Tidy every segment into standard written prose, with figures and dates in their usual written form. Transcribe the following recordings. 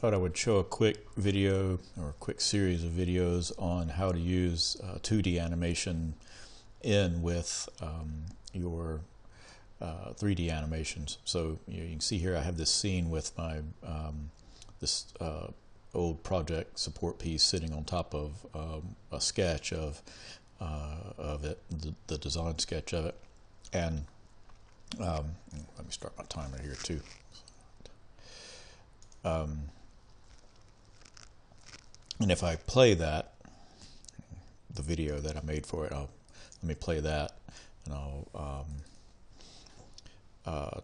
thought I would show a quick video or a quick series of videos on how to use 2D animation in with your 3D animations. So you can see here I have this scene with my this old project support piece sitting on top of a sketch of it, the design sketch of it, and let me start my timer here too. And if I play that, the video that I made for it, let me play that, and I'll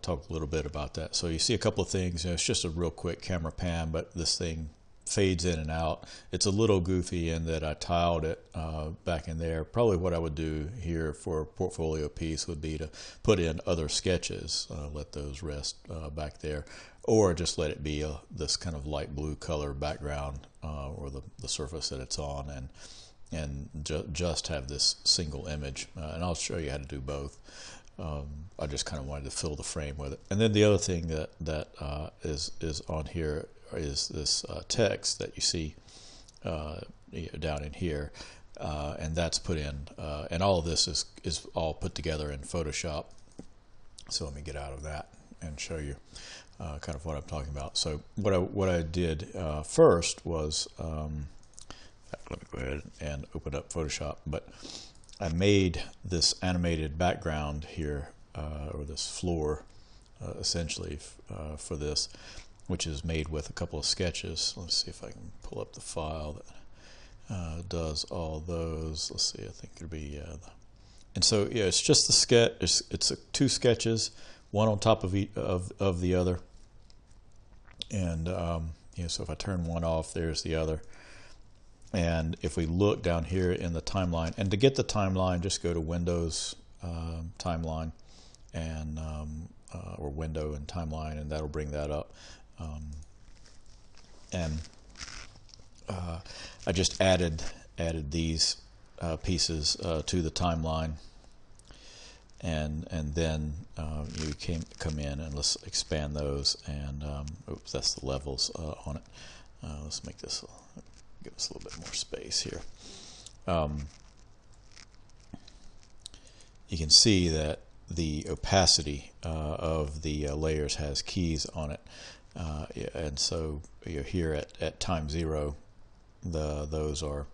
talk a little bit about that. So you see a couple of things. It's just a real quick camera pan, but this thing fades in and out. It's a little goofy in that I tiled it back in there. Probably what I would do here for a portfolio piece would be to put in other sketches, let those rest back there, or just let it be this kind of light blue color background or the surface that it's on, and just have this single image. And I'll show you how to do both. I just kind of wanted to fill the frame with it. And then the other thing that is on here is this text that you see down in here, and that's put in, and all of this is all put together in Photoshop. So let me get out of that and show you kind of what I'm talking about. So what I did first was, let me go ahead and open up Photoshop, but I made this animated background here, or this floor essentially for this, which is made with a couple of sketches. Let's see if I can pull up the file that does all those. Let's see, I think it'll be and so yeah, it's just the sketch. It's two sketches, one on top of the other, and so if I turn one off, there's the other. And if we look down here in the timeline, and to get the timeline, just go to Windows, Timeline, and or Window and Timeline, and that'll bring that up. I just added these pieces to the timeline, and then you come in and let's expand those, and oops, that's the levels on it. Let's make this give us a little bit more space here. You can see that the opacity of the layers has keys on it, and so here at time 0, those are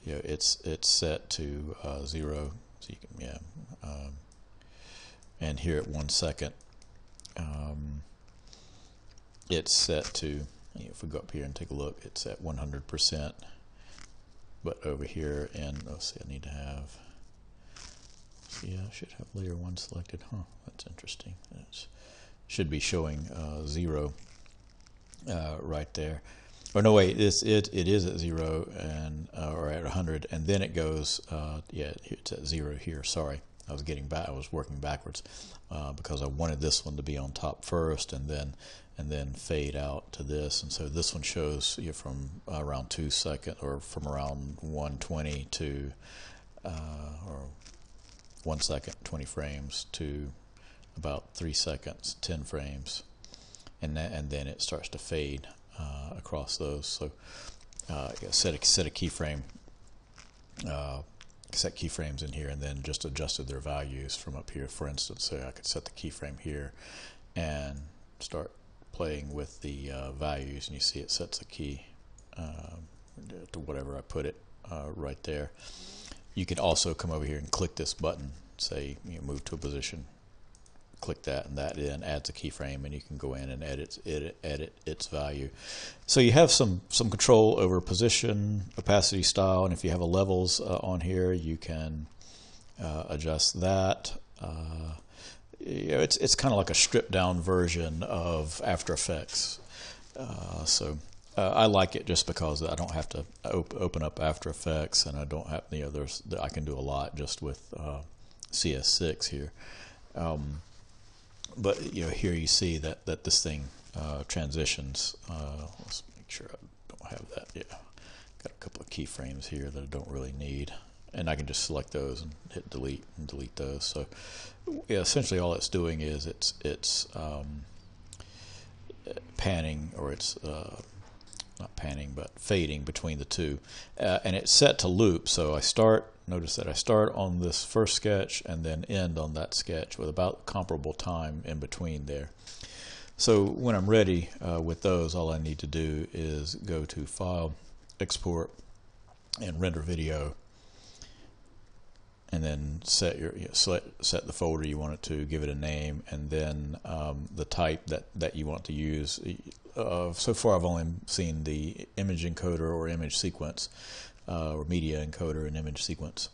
it's set to 0, so you can and here at 1 second it's set to, if we go up here and take a look, it's at 100%. But over here, and let's see, I need to have, yeah, I should have layer 1 selected. That's interesting. It should be showing 0 right there. Or no, wait, it is at 0 and or at 100, and then it goes. Yeah, it's at 0 here. Sorry, I was working backwards because I wanted this one to be on top first, and then fade out to this. And so this one shows from around 2 seconds, or from around 120 to or 1 second, 20 frames, to about 3 seconds, 10 frames, and then it starts to fade across those. So set a keyframe, set keyframes in here, and then just adjusted their values from up here. For instance, say I could set the keyframe here and start playing with the values, and you see it sets a key to whatever I put it right there. You can also come over here and click this button, say move to a position, click that, and that then adds a keyframe, and you can go in and edit its value. So you have some control over position, opacity, style, and if you have a levels on here, you can adjust that. It's kind of like a stripped down version of After Effects. I like it just because I don't have to open up After Effects, and I don't have I can do a lot just with CS6 here. But here you see that this thing transitions. Let's make sure I don't have that. Yeah, got a couple of keyframes here that I don't really need, and I can just select those and hit delete and delete those. So yeah, essentially all it's doing is it's panning, or it's not panning, but fading between the two. And it's set to loop, so notice that I start on this first sketch and then end on that sketch with about comparable time in between there. So when I'm ready with those, all I need to do is go to File, Export, and Render Video, and then set the folder you want it to, give it a name, and then the type that you want to use. So far I've only seen the image encoder or image sequence, or media encoder and image sequence.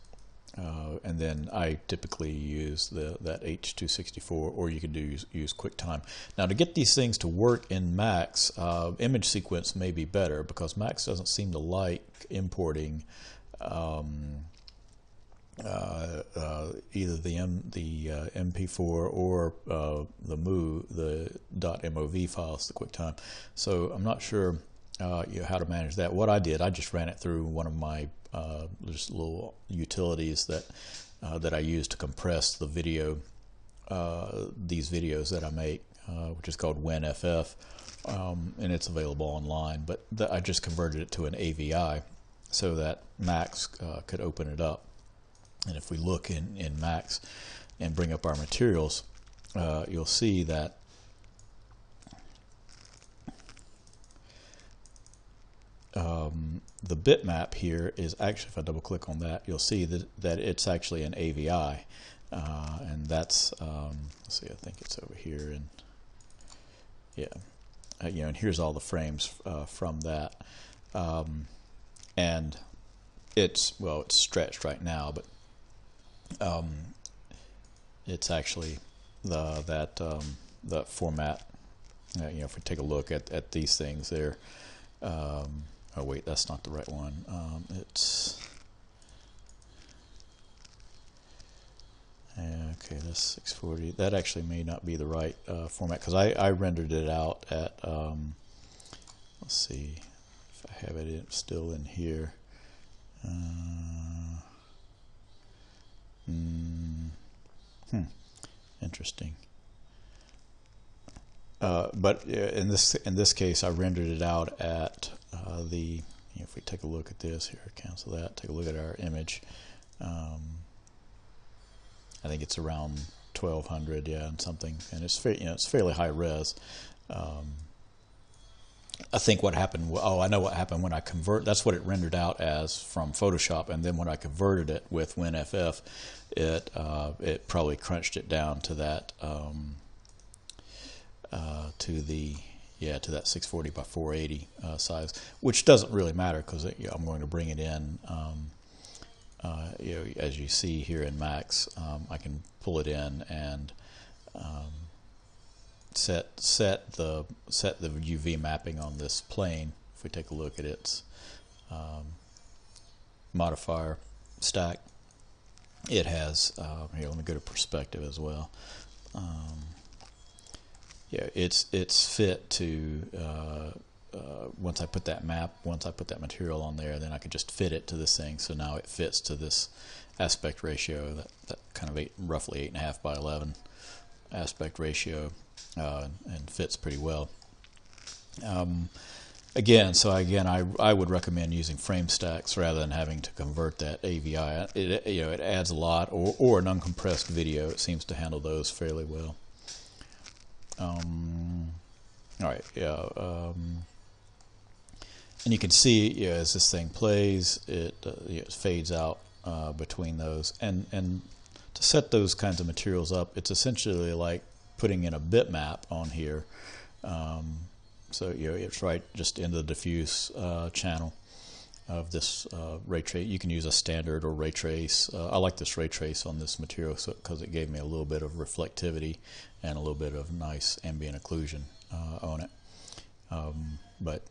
And then I typically use that H.264, or you could use QuickTime. Now, to get these things to work in Max, image sequence may be better, because Max doesn't seem to like importing either the MP4 or the .mov files to QuickTime. So I'm not sure how to manage that. What I did, I just ran it through one of my just little utilities that I use to compress the video, these videos that I make, which is called WinFF, and it's available online. But I just converted it to an AVI so that Max could open it up. And if we look in Max and bring up our materials, you'll see that the bitmap here is actually, if I double click on that, you'll see that it's actually an AVI, and that's let's see, I think it's over here, and yeah, and here's all the frames from that, and it's stretched right now, but it's actually the format. If we take a look at these things there. Oh wait, that's not the right one. It's okay. That's 640. That actually may not be the right format, because I rendered it out at. Let's see if I have it still in here. Interesting. But in this case, I rendered it out at if we take a look at this here, cancel that. Take a look at our image. I think it's around 1200, and something, and it's it's fairly high res. I think what happened. I know what happened when I convert. That's what it rendered out as from Photoshop, and then when I converted it with WinFF, it probably crunched it down to that. To that 640 by 480 size, which doesn't really matter, because I'm going to bring it in. As you see here in Max, I can pull it in and set the UV mapping on this plane. If we take a look at its modifier stack, it has here. Let me go to perspective as well. It's fit to once I put that material on there, then I could just fit it to this thing. So now it fits to this aspect ratio, that kind of roughly 8.5 by 11 aspect ratio, and fits pretty well. Again, I would recommend using frame stacks rather than having to convert that AVI. It adds a lot, or an uncompressed video. It seems to handle those fairly well. All right, and you can see, as this thing plays, it fades out between those. And to set those kinds of materials up, it's essentially like putting in a bitmap on here. So it's right just in the diffuse channel of this ray trace. You can use a standard or ray trace. I like this ray trace on this material because it gave me a little bit of reflectivity and a little bit of nice ambient occlusion on it. But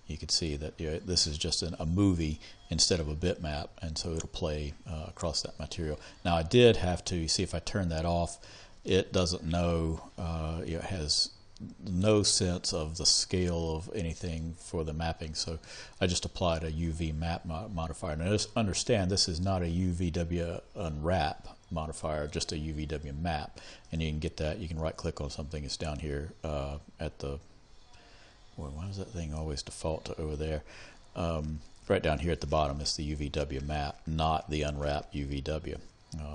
you can see that this is just a movie instead of a bitmap, and so it'll play across that material. Now I did have to see, if I turn that off, it doesn't know. It has no sense of the scale of anything for the mapping, so I just applied a UV map modifier. Now just understand, this is not a UVW unwrap modifier, just a UVW map, and you can get that. You can right click on something. It's down here at the Boy, why does that thing always default to over there? Right down here at the bottom is the UVW map, not the unwrapped UVW.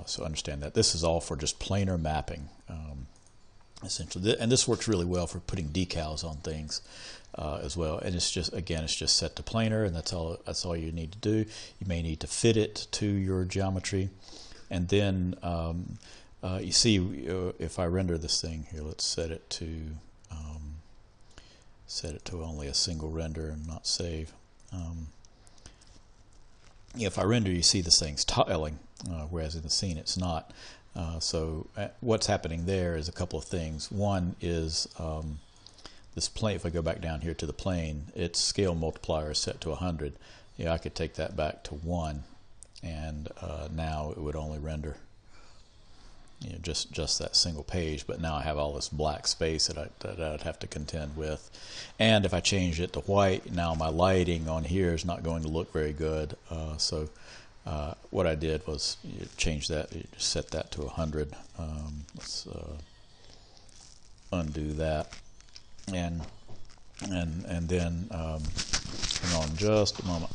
So understand that this is all for just planar mapping, essentially. And this works really well for putting decals on things as well. And it's just, again, it's just set to planar, and that's all you need to do. You may need to fit it to your geometry, and then you see, if I render this thing here, let's set it to only a single render and not save. If I render, you see this thing's tiling, whereas in the scene it's not. So what's happening there is a couple of things. One is this plane. If I go back down here to the plane, its scale multiplier is set to 100. I could take that back to 1, and now it would only render just that single page. But now I have all this black space that I'd have to contend with. And if I change it to white, now my lighting on here is not going to look very good. So what I did was change that, set that to 100. Let's undo that, and then hang on just a moment.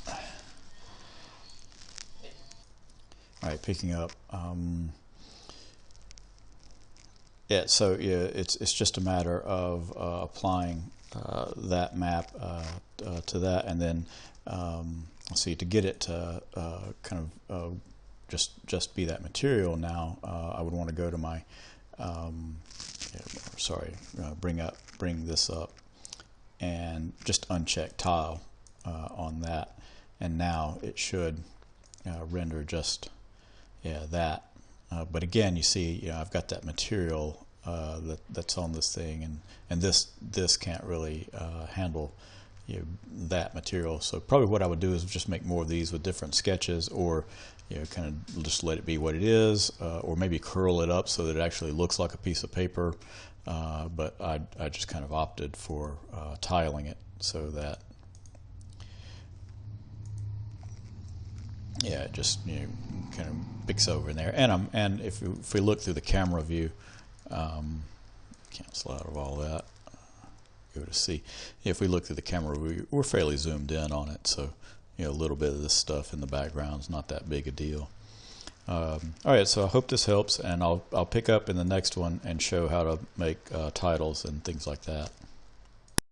All right, picking up. So it's just a matter of applying that map to that, and then let's see, to get it to kind of just be that material. Now I would want to go to my bring this up and just uncheck tile on that, and now it should render just that. But again, you see, I've got that material that's on this thing, and this can't really handle that material. So probably what I would do is just make more of these with different sketches, or kind of just let it be what it is, or maybe curl it up so that it actually looks like a piece of paper. But I just kind of opted for tiling it so that it just kind of picks over in there. And if we look through the camera view, cancel out of all that. Go to see. If we look through the camera view, we're fairly zoomed in on it, so a little bit of this stuff in the background is not that big a deal. All right, so I hope this helps, and I'll pick up in the next one and show how to make titles and things like that.